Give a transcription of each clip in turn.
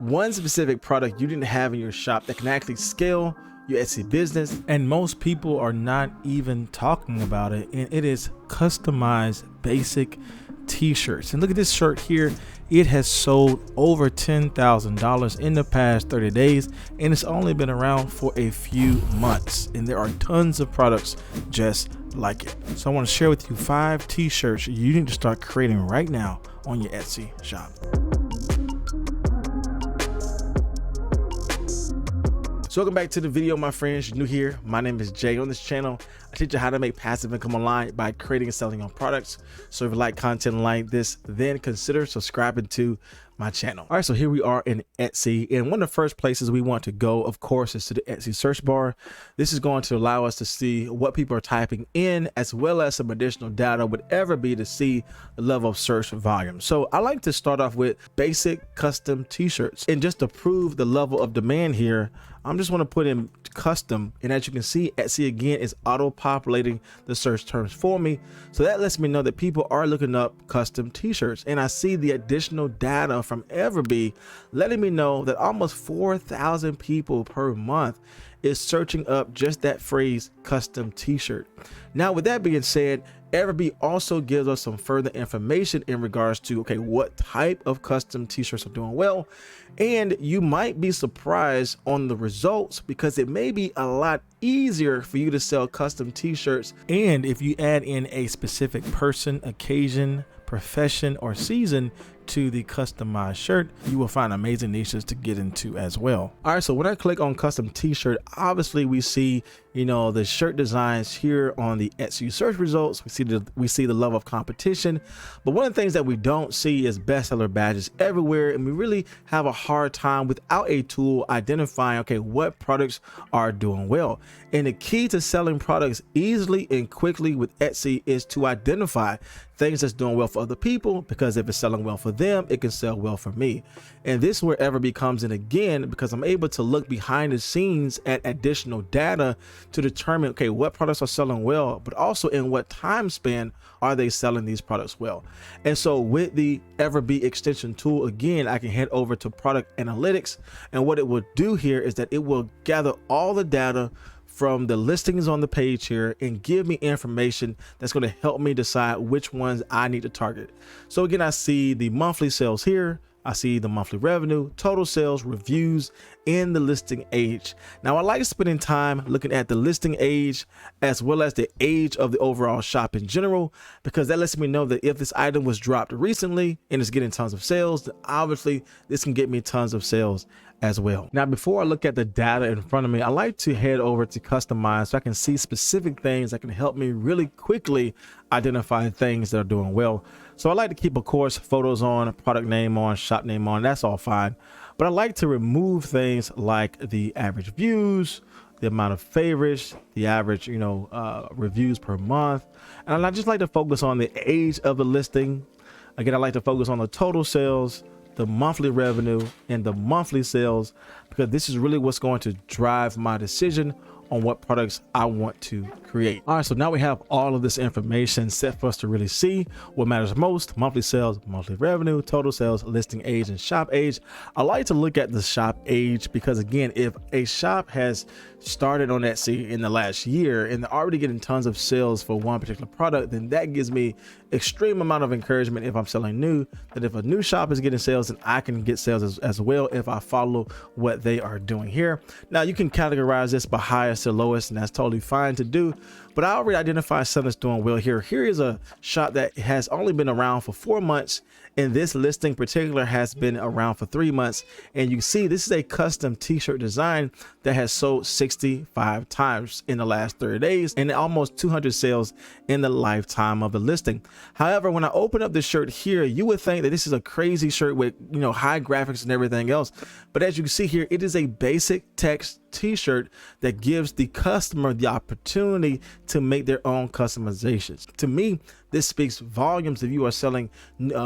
one specific product you didn't have in your shop that can actually scale your Etsy business, and most people are not even talking about it, and it is customized basic t-shirts. And look at this shirt here. It has sold over $10,000 in the past 30 days, and it's only been around for a few months, and there are tons of products just like it. So I want to share with you 5 t-shirts you need to start creating right now on your Etsy shop. So welcome back to the video, my friends. You're new here. My name is Jay. On this channel, I teach you how to make passive income online by creating and selling your products. So if you like content like this, then consider subscribing to my channel. All right, so here we are in Etsy, and one of the first places we want to go, of course, is to the Etsy search bar. This is going to allow us to see what people are typing in, as well as some additional data, whatever be, to see the level of search volume. So I like to start off with basic custom t-shirts, and just to prove the level of demand here, I'm just want to put in custom, and as you can see, Etsy again is auto-populating the search terms for me. So that lets me know that people are looking up custom t-shirts, and I see the additional data from Everbee letting me know that almost 4,000 people per month is searching up just that phrase custom t-shirt. Now, with that being said, Everbee also gives us some further information in regards to, okay, what type of custom t-shirts are doing well. And you might be surprised on the results, because it may be a lot easier for you to sell custom t-shirts. And if you add in a specific person, occasion, profession, or season to the customized shirt, you will find amazing niches to get into as well. All right, so when I click on custom t-shirt, obviously we see, you know, the shirt designs here on the Etsy search results. We see the level of competition, but one of the things that we don't see is bestseller badges everywhere, and we really have a hard time without a tool identifying, okay, what products are doing well. And the key to selling products easily and quickly with Etsy is to identify things that's doing well for other people, because if it's selling well for them, it can sell well for me. And this is where Everbee comes in again, because I'm able to look behind the scenes at additional data to determine, okay, what products are selling well, but also in what time span are they selling these products well. And so with the Everbee extension tool, again, I can head over to product analytics, and what it will do here is that it will gather all the data from the listings on the page here and give me information that's going to help me decide which ones I need to target. So again, I see the monthly sales here. I see the monthly revenue, total sales, reviews, and the listing age. Now, I like spending time looking at the listing age as well as the age of the overall shop in general, because that lets me know that if this item was dropped recently and it's getting tons of sales, then obviously this can get me tons of sales as well. Now, before I look at the data in front of me, I like to head over to customize so I can see specific things that can help me really quickly identify things that are doing well. So I like to keep, of course, photos on, product name on, shop name on, that's all fine. But I like to remove things like the average views, the amount of favorites, the average, reviews per month. And I just like to focus on the age of the listing. Again, I like to focus on the total sales, the monthly revenue, and the monthly sales, because this is really what's going to drive my decision on what products I want to create. All right, so now we have all of this information set for us to really see what matters most: monthly sales, monthly revenue, total sales, listing age, and shop age. I like to look at the shop age because, again, if a shop has started on Etsy in the last year and they're already getting tons of sales for one particular product, then that gives me extreme amount of encouragement if I'm selling new, that if a new shop is getting sales, then I can get sales as well if I follow what they are doing here. Now, you can categorize this by highest to lowest, and that's totally fine to do, but I already identify something that's doing well here. Here is a shop that has only been around for 4 months, and this listing in particular has been around for 3 months. And you can see this is a custom t-shirt design that has sold 65 times in the last 30 days and almost 200 sales in the lifetime of the listing. However, when I open up this shirt here, you would think that this is a crazy shirt with, high graphics and everything else. But as you can see here, it is a basic text t-shirt that gives the customer the opportunity to make their own customizations. To me, this speaks volumes if you are selling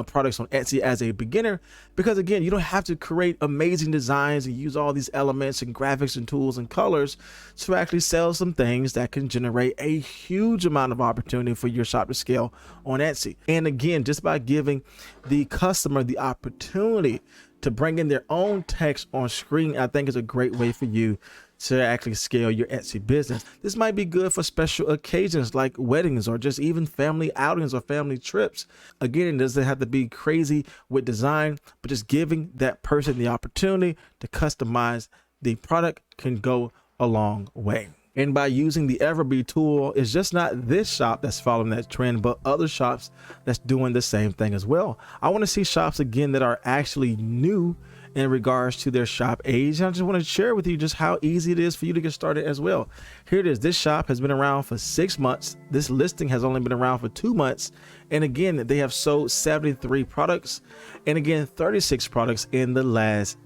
products on Etsy as a beginner, because again, you don't have to create amazing designs and use all these elements and graphics and tools and colors to actually sell some things that can generate a huge amount of opportunity for your shop to scale on Etsy. And again, just by giving the customer the opportunity to bring in their own text on screen, I think is a great way for you to actually scale your Etsy business. This might be good for special occasions like weddings or just even family outings or family trips. Again, it doesn't have to be crazy with design, but just giving that person the opportunity to customize the product can go a long way. And by using the Everbee tool, it's just not this shop that's following that trend, but other shops that's doing the same thing as well. I want to see shops again that are actually new in regards to their shop age. And I just want to share with you just how easy it is for you to get started as well. Here it is. This shop has been around for 6 months. This listing has only been around for 2 months. And again, they have sold 73 products and again, 36 products in the last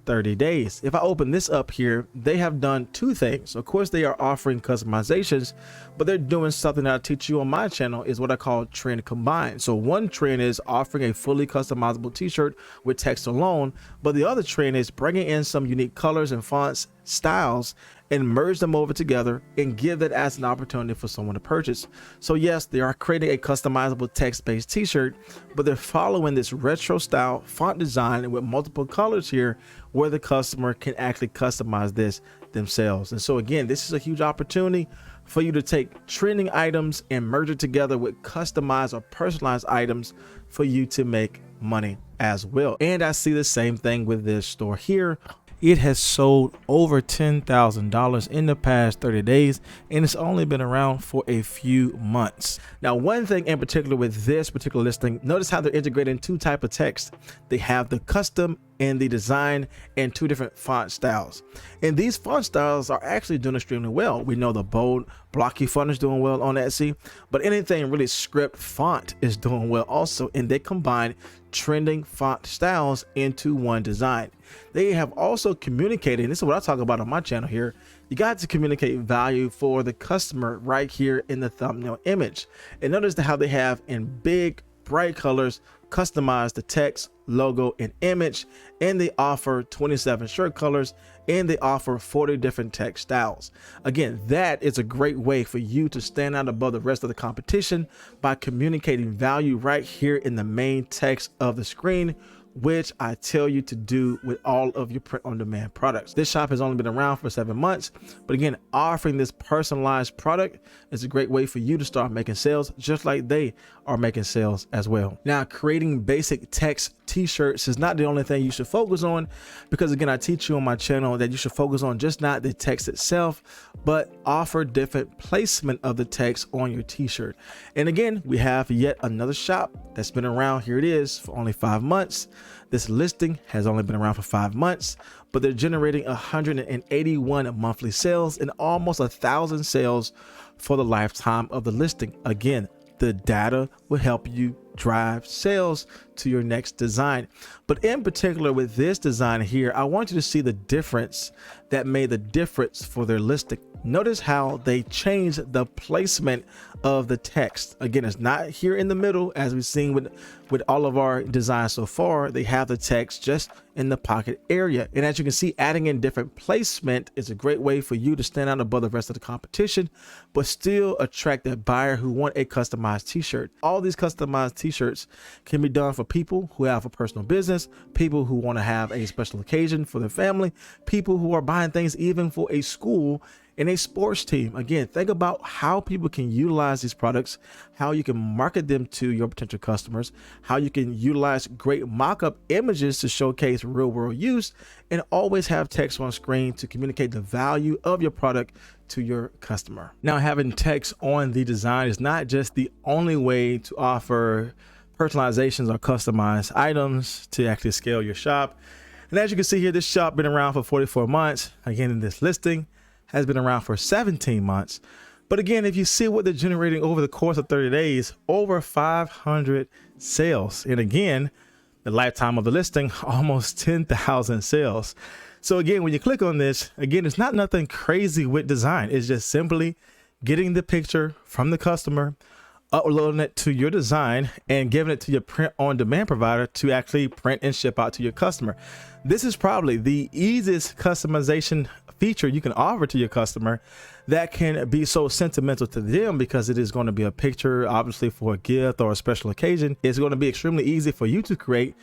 30 days. If I open this up here, they have done 2 things. Of course, they are offering customizations, but they're doing something that I teach you on my channel is what I call trend combine. So one trend is offering a fully customizable t-shirt with text alone, but the other trend is bringing in some unique colors and fonts, styles, and merge them over together and give that as an opportunity for someone to purchase. So yes, they are creating a customizable text-based t-shirt, but they're following this retro style font design and with multiple colors here where the customer can actually customize this themselves. And so again, this is a huge opportunity for you to take trending items and merge it together with customized or personalized items for you to make money as well. And I see the same thing with this store here. It has sold over $10,000 in the past 30 days, and it's only been around for a few months. Now, one thing in particular with this particular listing, notice how they're integrating 2 types of text. They have the custom and the design and 2 different font styles. And these font styles are actually doing extremely well. We know the bold, blocky font is doing well on Etsy, but anything really script font is doing well also. And they combine trending font styles into one design. They have also communicated, and this is what I talk about on my channel here, you got to communicate value for the customer right here in the thumbnail image. And notice how they have in big, bright colors, customize the text, logo, and image, and they offer 27 shirt colors, and they offer 40 different text styles. Again, that is a great way for you to stand out above the rest of the competition by communicating value right here in the main text of the screen, which I tell you to do with all of your print-on-demand products. This shop has only been around for 7 months, but again, offering this personalized product is a great way for you to start making sales, just like they are making sales as well. Now, creating basic text t-shirts is not the only thing you should focus on, because again, I teach you on my channel that you should focus on just not the text itself, but offer different placement of the text on your t-shirt. And again, we have yet another shop that's been around. Here it is, for only 5 months. This listing has only been around for 5 months, but they're generating 181 monthly sales and almost 1,000 sales for the lifetime of the listing. Again, the data will help you drive sales to your next design. But in particular with this design here, I want you to see the difference that made the difference for their listing. Notice how they changed the placement of the text. Again, it's not here in the middle as we've seen with all of our designs so far. They have the text just in the pocket area. And as you can see, adding in different placement is a great way for you to stand out above the rest of the competition, but still attract that buyer who want a customized t-shirt. All these customized t-shirts can be done for people who have a personal business, people who want to have a special occasion for their family, people who are buying things even for a school and a sports team. Again, think about how people can utilize these products, how you can market them to your potential customers, how you can utilize great mock-up images to showcase real-world use, and always have text on screen to communicate the value of your product to your customer. Now, having text on the design is not just the only way to offer personalizations or customized items to actually scale your shop. And as you can see here, this shop been around for 44 months. Again, in this listing has been around for 17 months. But again, if you see what they're generating over the course of 30 days, over 500 sales. And again, the lifetime of the listing, almost 10,000 sales. So again, when you click on this, again, it's not nothing crazy with design. It's just simply getting the picture from the customer, uploading it to your design, and giving it to your print-on-demand provider to actually print and ship out to your customer. This is probably the easiest customization feature you can offer to your customer that can be so sentimental to them, because it is going to be a picture, obviously, for a gift or a special occasion. It's going to be extremely easy for you to create,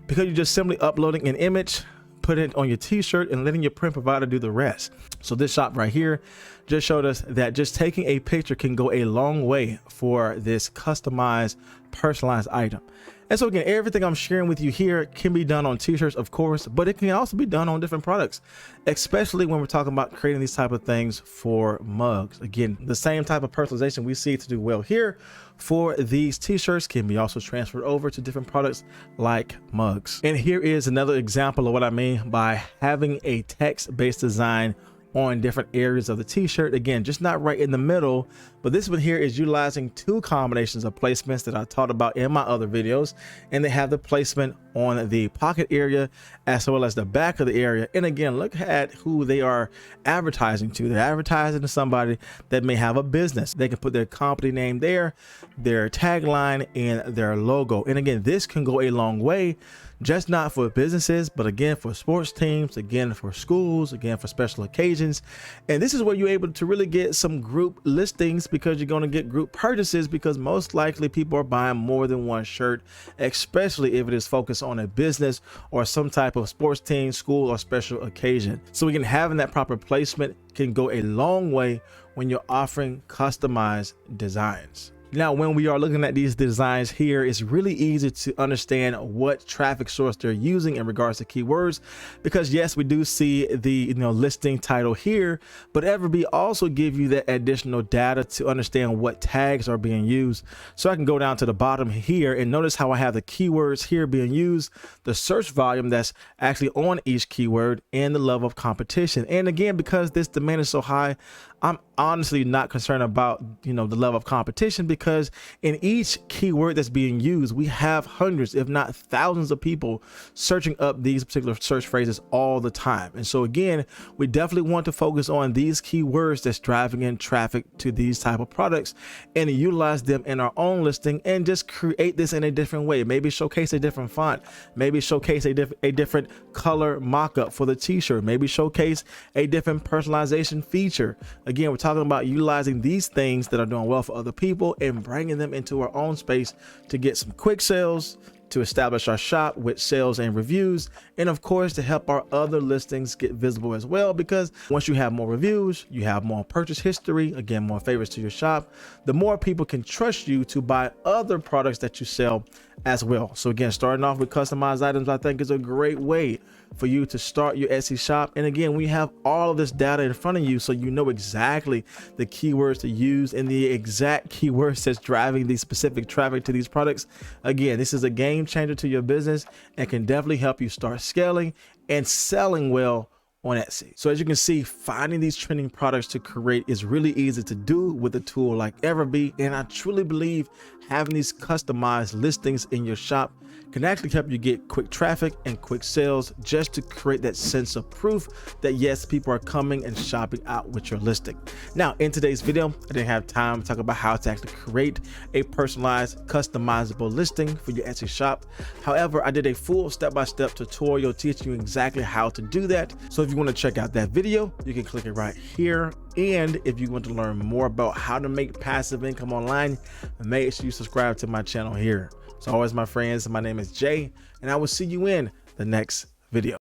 because you're just simply uploading an image, put it on your t-shirt, and letting your print provider do the rest. So this shop right here just showed us that just taking a picture can go a long way for this customized, personalized item. And so again, everything I'm sharing with you here can be done on t-shirts, of course, but it can also be done on different products, especially when we're talking about creating these type of things for mugs. Again, the same type of personalization we see to do well here for these t-shirts can be also transferred over to different products like mugs. And here is another example of what I mean by having a text-based design on different areas of the t-shirt. Again, just not right in the middle, but this one here is utilizing two combinations of placements that I taught about in my other videos, and they have the placement on the pocket area as well as the back of the area. And again, look at who they are advertising to. They're advertising to somebody that may have a business. They can put their company name there, their tagline, and their logo. And again, this can go a long way, just not for businesses, but again for sports teams, again for schools, again for special occasions. And this is where you're able to really get some group listings, because you're going to get group purchases, because most likely people are buying more than one shirt, especially if it is focused on a business or some type of sports team, school, or special occasion. So again, having that proper placement can go a long way when you're offering customized designs. Now, when we are looking at these designs here, it's really easy to understand what traffic source they're using in regards to keywords, because yes, we do see the listing title here, but Everbee also give you that additional data to understand what tags are being used. So I can go down to the bottom here and notice how I have the keywords here being used, the search volume that's actually on each keyword, and the level of competition. And again, because this demand is so high, I'm honestly not concerned about the level of competition, because in each keyword that's being used, we have hundreds, if not thousands, of people searching up these particular search phrases all the time. And so again, we definitely want to focus on these keywords that's driving in traffic to these type of products, and utilize them in our own listing, and just create this in a different way. Maybe showcase a different font, maybe showcase a different color mock-up for the t-shirt, maybe showcase a different personalization feature. Again, we're talking about utilizing these things that are doing well for other people and bringing them into our own space to get some quick sales, to establish our shop with sales and reviews, and of course to help our other listings get visible as well, because once you have more reviews, you have more purchase history, again more favorites to your shop, the more people can trust you to buy other products that you sell as well. So again, starting off with customized items, I think is a great way for you to start your Etsy shop. And again, we have all of this data in front of you, so you know exactly the keywords to use and the exact keywords that's driving the specific traffic to these products. Again, this is a game changer to your business and can definitely help you start scaling and selling well on Etsy. So as you can see, finding these trending products to create is really easy to do with a tool like Everbee. And I truly believe having these customized listings in your shop can actually help you get quick traffic and quick sales, just to create that sense of proof that yes, people are coming and shopping out with your listing. Now, in today's video, I didn't have time to talk about how to actually create a personalized, customizable listing for your Etsy shop. However, I did a full step-by-step tutorial teaching you exactly how to do that. So if you want to check out that video, you can click it right here. And if you want to learn more about how to make passive income online, make sure you subscribe to my channel here. So always, my friends, my name is Jay, and I will see you in the next video.